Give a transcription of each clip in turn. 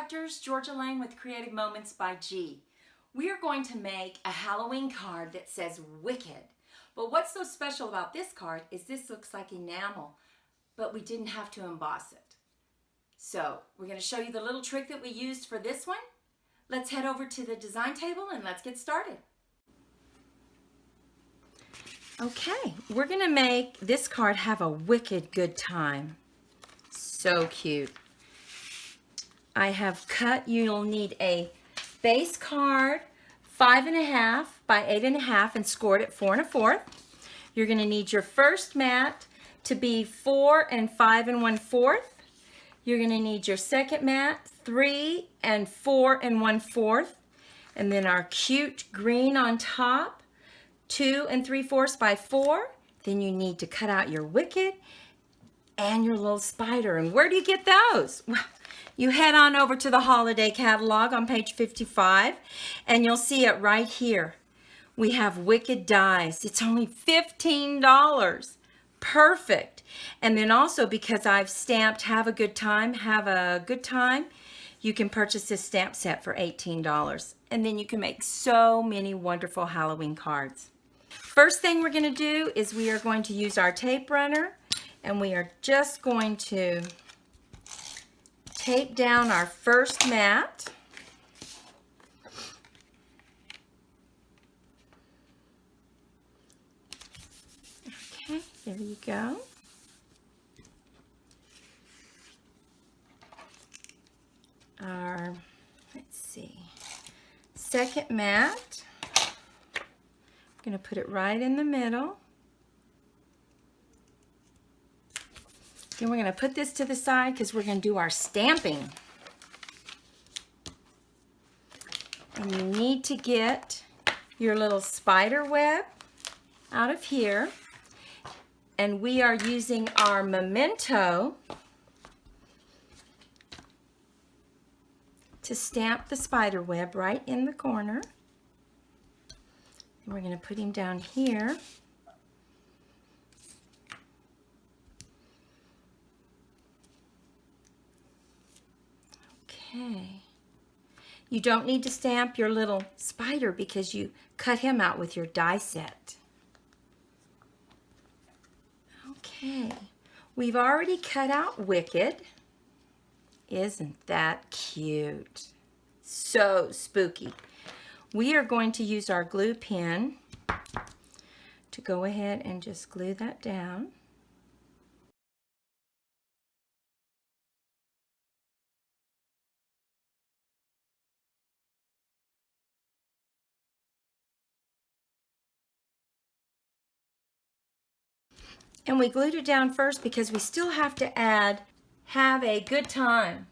Collectors, Georgia Lane with Creative Moments by G. We are going to make a Halloween card that says Wicked. But what's so special about this card is this looks like enamel, but we didn't have to emboss it. So we're going to show you the little trick that we used for this one. Let's head over to the design table and let's get started. Okay, we're going to make this card have a wicked good time. So cute. I have cut, you'll need a base card 5.5 by 8.5 and scored at 4 1/4. You're going to need your first mat to be 4 and 5 1/4. You're going to need your second mat 3 and 4 1/4. And then our cute green on top 2 3/4 by 4. Then you need to cut out your wicked and your little spider. And where do you get those? Well, you head on over to the holiday catalog on page 55 and you'll see it right here. We have wicked dies. It's only $15. Perfect. And then also, because I've stamped have a good time, you can purchase this stamp set for $18. And then you can make so many wonderful Halloween cards. First thing we're going to do is we are going to use our tape runner, and we are just going to tape down our first mat. Okay, there you go. Our, let's see, second mat. I'm going to put it right in the middle. Then we're going to put this to the side because we're going to do our stamping. And you need to get your little spider web out of here. And we are using our memento to stamp the spider web right in the corner. And we're going to put him down here. Okay. You don't need to stamp your little spider because you cut him out with your die set. Okay. We've already cut out Wicked. Isn't that cute? So spooky. We are going to use our glue pen to go ahead and just glue that down. And we glued it down first because we still have to add have a good time.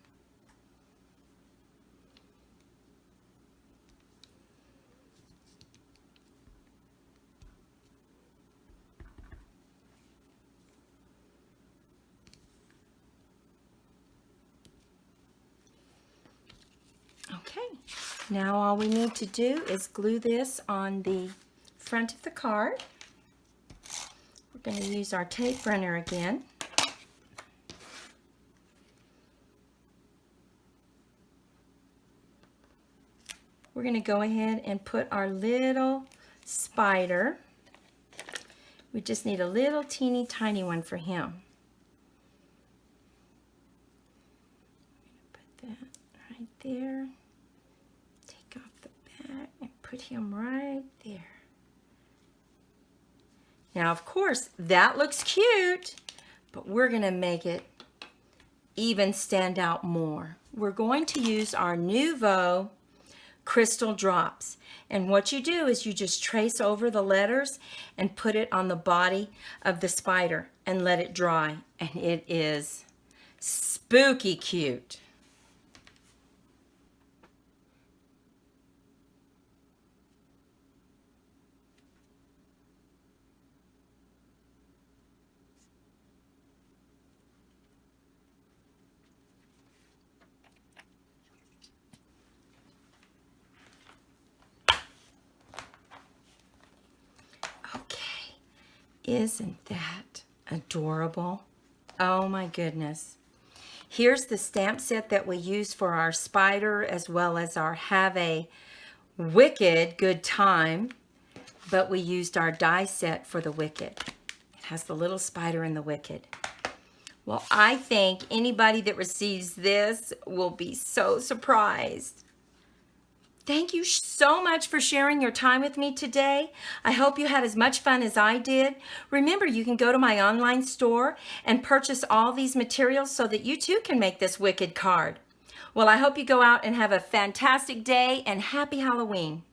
Okay, now all we need to do is glue this on the front of the card. We're going to use our tape runner again. We're going to go ahead and put our little spider. We just need a little teeny tiny one for him. Put that right there. Take off the back and put him right there. Now, of course, that looks cute, but we're going to make it even stand out more. We're going to use our Nouveau crystal drops. And what you do is you just trace over the letters and put it on the body of the spider and let it dry. And it is spooky cute. Isn't that adorable? Oh my goodness. Here's the stamp set that we use for our spider, as well as our Have a Wicked Good Time, but we used our die set for the Wicked. It has the little spider and the Wicked. Well, I think anybody that receives this will be so surprised. Thank you so much for sharing your time with me today. I hope you had as much fun as I did. Remember, you can go to my online store and purchase all these materials so that you too can make this wicked card. Well, I hope you go out and have a fantastic day and happy Halloween.